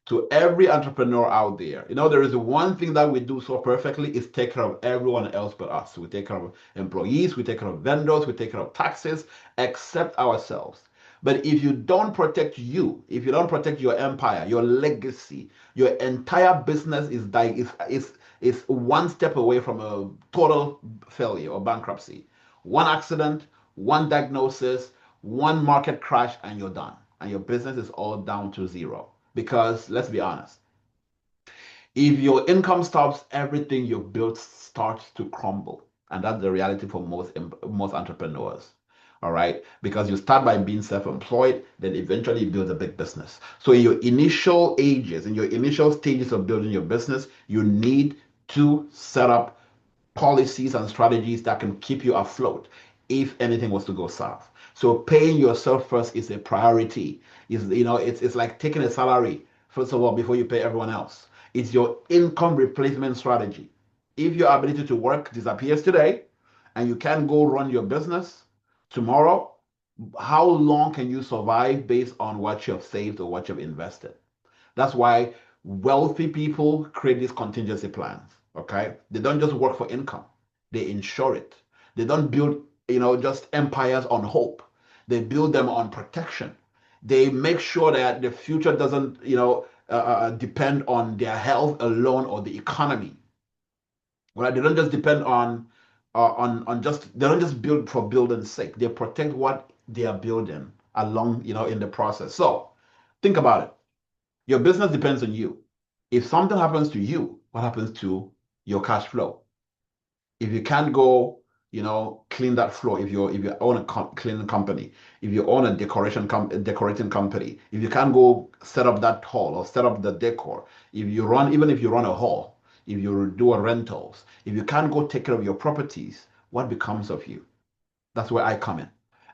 To every entrepreneur out there, there is one thing that we do so perfectly is take care of everyone else but us. We take care of employees, we take care of vendors, we take care of taxes, except ourselves. But if you don't protect you, if you don't protect your empire, your legacy, your entire business is one step away from a total failure or bankruptcy. One accident, one diagnosis, one market crash, and you're done. And your business is all down to zero. Because let's be honest, if your income stops, everything you've built starts to crumble. And that's the reality for most entrepreneurs. All right. Because you start by being self-employed, then eventually you build a big business. So in your initial ages, in your initial stages of building your business, you need to set up policies and strategies that can keep you afloat if anything was to go south. So paying yourself first is a priority. It's like taking a salary first of all before you pay everyone else. It's your income replacement strategy. If your ability to work disappears today and you can't go run your business tomorrow, how long can you survive based on what you have saved or what you've invested? That's why wealthy people create these contingency plans. Okay, they don't just work for income; they insure it. They don't build, just empires on hope. They build them on protection. They make sure that the future doesn't, depend on their health alone or the economy. Right? They don't just depend on just they don't just build for building's sake. They protect what they are building along, in the process. So think about it. Your business depends on you. If something happens to you, what happens to your cash flow? If you can't go, clean that floor, if you own a cleaning company, if you own a decorating company, if you can't go set up that hall or set up the decor, even if you run a hall, if you do a rentals, if you can't go take care of your properties, what becomes of you? That's where I come in.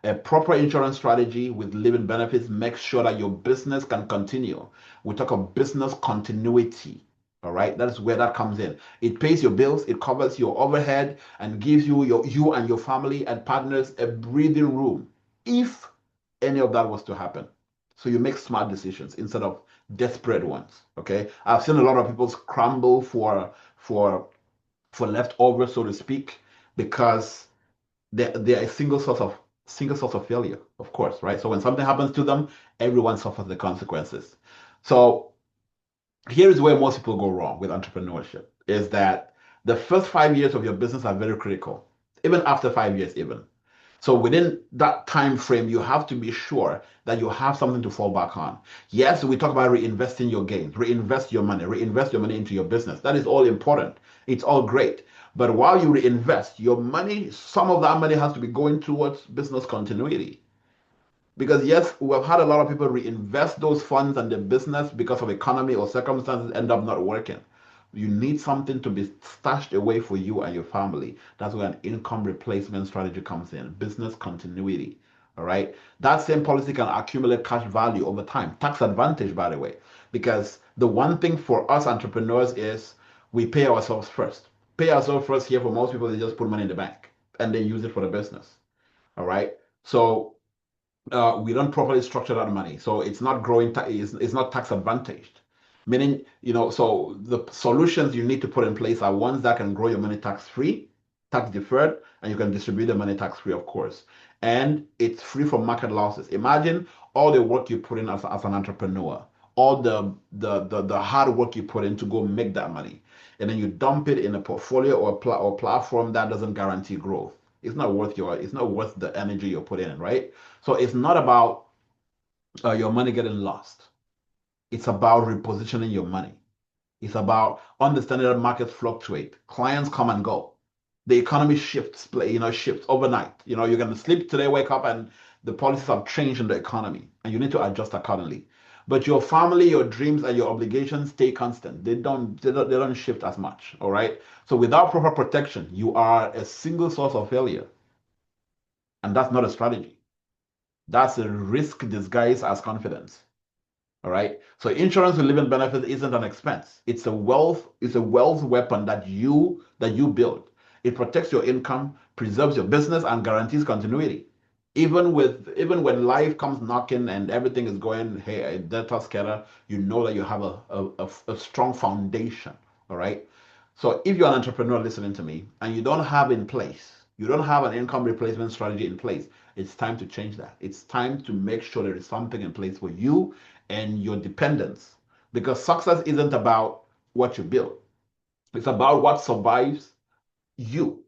A proper insurance strategy with living benefits makes sure that your business can continue. We talk of business continuity. All right, that's where that comes in. It pays your bills, it covers your overhead, and gives you and your family and partners a breathing room if any of that was to happen. So you make smart decisions instead of desperate ones. Okay, I've seen a lot of people scramble for leftovers, so to speak, because they're a single source of failure, of course, right? So when something happens to them, everyone suffers the consequences. So here is where most people go wrong with entrepreneurship is that the first 5 years of your business are very critical, even after 5 years, even. So within that time frame, you have to be sure that you have something to fall back on. Yes, we talk about reinvesting your gains, reinvest your money into your business. That is all important. It's all great. But while you reinvest your money, some of that money has to be going towards business continuity. Because yes, we've had a lot of people reinvest those funds and the business because of economy or circumstances end up not working. You need something to be stashed away for you and your family. That's where an income replacement strategy comes in, business continuity. All right. That same policy can accumulate cash value over time. Tax advantage, by the way, because the one thing for us entrepreneurs is we pay ourselves first. Pay ourselves first here for most people, they just put money in the bank and then use it for the business. All right. So we don't properly structure that money. So it's not it's not tax advantaged. Meaning, so the solutions you need to put in place are ones that can grow your money tax free, tax deferred, and you can distribute the money tax free, of course. And it's free from market losses. Imagine all the work you put in as an entrepreneur, all the hard work you put in to go make that money. And then you dump it in a portfolio or platform that doesn't guarantee growth. It's not worth the energy you're putting in, right? So it's not about your money getting lost. It's about repositioning your money. It's about understanding that markets fluctuate. Clients come and go. The economy shifts overnight. You're going to sleep today, wake up, and the policies have changed in the economy, and you need to adjust accordingly. But your family, your dreams, and your obligations stay constant. They don't shift as much. All right. So without proper protection, you are a single source of failure, and that's not a strategy. That's a risk disguised as confidence. All right. So insurance with living benefits isn't an expense. It's a wealth weapon that you build. It protects your income, preserves your business, and guarantees continuity. Even when life comes knocking and everything is going hey delta scatter, you know that you have a strong foundation. All right. So if you're an entrepreneur listening to me and you don't have an income replacement strategy in place, it's time to change that. It's time to make sure there is something in place for you and your dependents, because success isn't about what you build, it's about what survives you.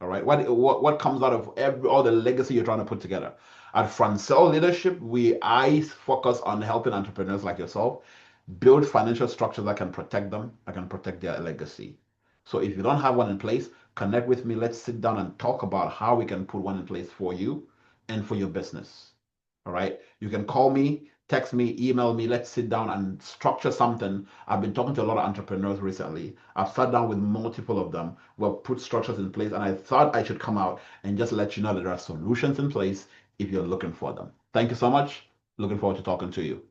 All right. What comes out of all the legacy you're trying to put together. At Francel Leadership, I focus on helping entrepreneurs like yourself build financial structures that can protect them, that can protect their legacy. So if you don't have one in place, connect with me. Let's sit down and talk about how we can put one in place for you and for your business. All right. You can call me, text me, email me. Let's sit down and structure something. I've been talking to a lot of entrepreneurs recently. I've sat down with multiple of them. We've put structures in place, and I thought I should come out and just let you know that there are solutions in place if you're looking for them. Thank you so much. Looking forward to talking to you.